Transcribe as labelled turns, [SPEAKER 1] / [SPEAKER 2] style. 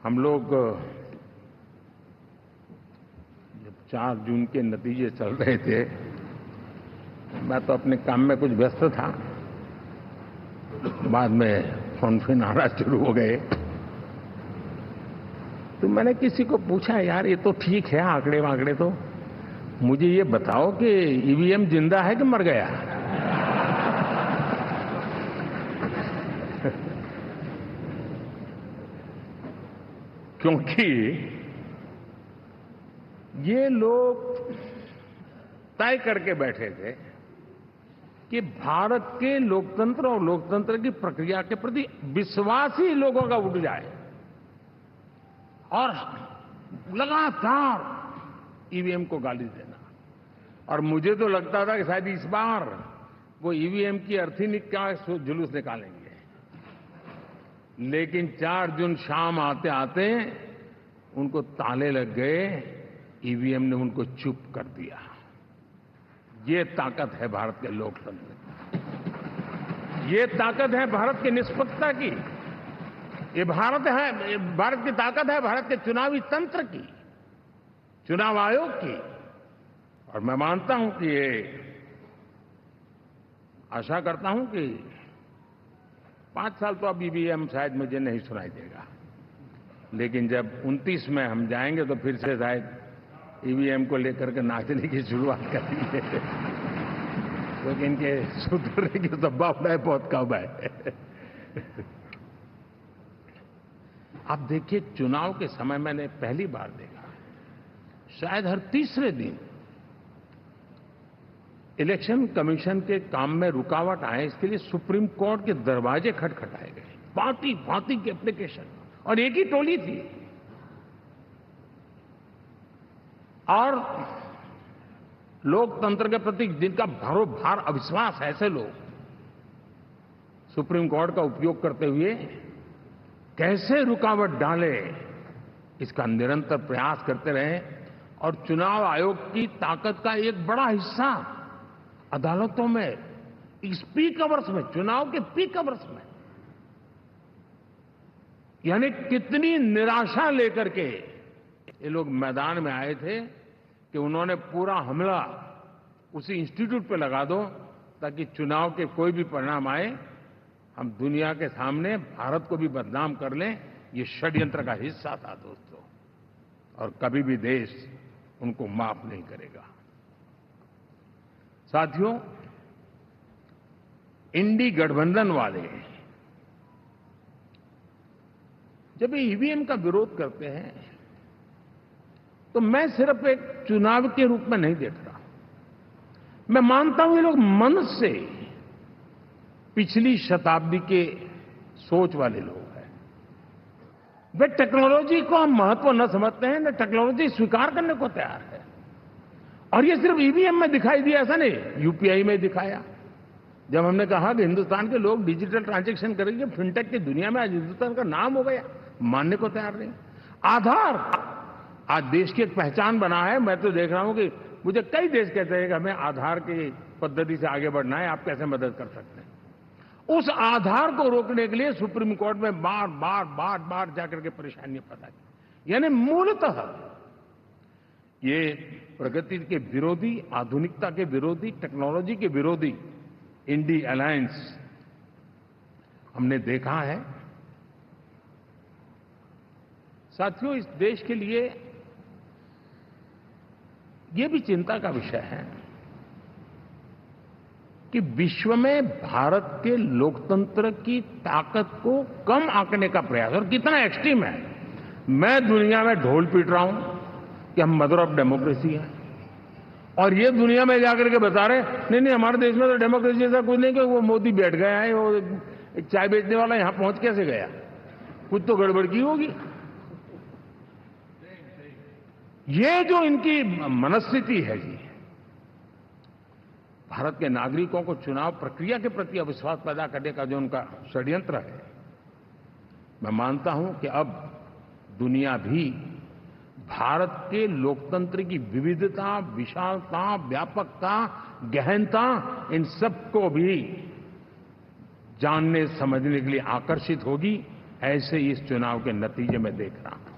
[SPEAKER 1] हम लोग जब 4 जून के नतीजे चल रहे थे, मैं तो अपने काम में कुछ व्यस्त था। बाद में फोन आना शुरू हो गए, तो मैंने किसी को पूछा, यार ये तो ठीक है आंकड़े वांकड़े, तो मुझे ये बताओ कि ईवीएम जिंदा है कि मर गया? क्योंकि ये लोग तय करके बैठे थे कि भारत के लोकतंत्र और लोकतंत्र की प्रक्रिया के प्रति विश्वास ही लोगों का उठ जाए, और लगातार ईवीएम को गाली देना। और मुझे तो लगता था कि शायद इस बार वो ईवीएम की अर्थी का जुलूस निकालेंगे, लेकिन 4 जून शाम आते आते उनको ताले लग गए, ईवीएम ने उनको चुप कर दिया। ये ताकत है भारत के लोकतंत्र की, ये ताकत है भारत की निष्पक्षता की, ये भारत की ताकत है भारत के चुनावी तंत्र की, चुनाव आयोग की। और मैं मानता हूं कि ये आशा करता हूं कि 5 साल तो अब ईवीएम शायद मुझे नहीं सुनाई देगा, लेकिन जब 29 में हम जाएंगे तो फिर से शायद ईवीएम को लेकर के नाचने की शुरुआत करेंगे, क्योंकि इनके सुधरने की संभावना बहुत कम है। आप देखिए, चुनाव के समय मैंने पहली बार देखा, शायद हर तीसरे दिन इलेक्शन कमीशन के काम में रुकावट आए, इसके लिए सुप्रीम कोर्ट के दरवाजे खटखटाए गए, भांति भांति की एप्लीकेशन, और एक ही टोली थी। और लोकतंत्र के प्रति जिनका भरोभार अविश्वास है, ऐसे लोग सुप्रीम कोर्ट का उपयोग करते हुए कैसे रुकावट डाले, इसका निरंतर प्रयास करते रहे। और चुनाव आयोग की ताकत का एक बड़ा हिस्सा अदालतों में, इस पीक आवर्स में, चुनाव के पीक आवर्स में, यानी कितनी निराशा लेकर के ये लोग मैदान में आए थे कि उन्होंने पूरा हमला उसी इंस्टीट्यूट पे लगा दो, ताकि चुनाव के कोई भी परिणाम आए, हम दुनिया के सामने भारत को भी बदनाम कर लें। ये षड्यंत्र का हिस्सा था दोस्तों, और कभी भी देश उनको माफ नहीं करेगा। साथियों, इंडी गठबंधन वाले जब ईवीएम का विरोध करते हैं तो मैं सिर्फ एक चुनाव के रूप में नहीं देख रहा। मैं मानता हूं ये लोग मन से पिछली शताब्दी के सोच वाले लोग हैं। वे टेक्नोलॉजी को हम महत्व न समझते हैं, न टेक्नोलॉजी स्वीकार करने को तैयार है। और ये सिर्फ ईवीएम में दिखाई दिया, ऐसा नहीं, यूपीआई में दिखाया। जब हमने कहा कि हिंदुस्तान के लोग डिजिटल ट्रांजैक्शन करेंगे, फिनटेक की दुनिया में आज हिंदुस्तान का नाम हो गया, मानने को तैयार नहीं। आधार आज देश की एक पहचान बना है। मैं तो देख रहा हूं कि मुझे कई देश कहते हैं कि हमें आधार की पद्धति से आगे बढ़ना है, आप कैसे मदद कर सकते हैं। उस आधार को रोकने के लिए सुप्रीम कोर्ट में बार बार जाकर के परेशानियां पैदा की। यानी मूलतः ये प्रगति के विरोधी, आधुनिकता के विरोधी, टेक्नोलॉजी के विरोधी इंडी अलायंस हमने देखा है। साथियों, इस देश के लिए ये भी चिंता का विषय है कि विश्व में भारत के लोकतंत्र की ताकत को कम आंकने का प्रयास, और कितना एक्सट्रीम है। मैं दुनिया में ढोल पीट रहा हूं कि हम मदर ऑफ डेमोक्रेसी है, और ये दुनिया में जाकर के बता रहे नहीं हमारे देश में तो डेमोक्रेसी ऐसा कुछ नहीं, कि वो मोदी बैठ गया है, वो एक चाय बेचने वाला यहां पहुंच कैसे गया, कुछ तो गड़बड़ की होगी। ये जो इनकी मनस्थिति है जी, भारत के नागरिकों को चुनाव प्रक्रिया के प्रति अविश्वास पैदा करने का जो उनका षड्यंत्र है, मैं मानता हूं कि अब दुनिया भी भारत के लोकतंत्र की विविधता, विशालता, व्यापकता, गहनता, इन सबको भी जानने समझने के लिए आकर्षित होगी। ऐसे इस चुनाव के नतीजे में देख रहा हूं।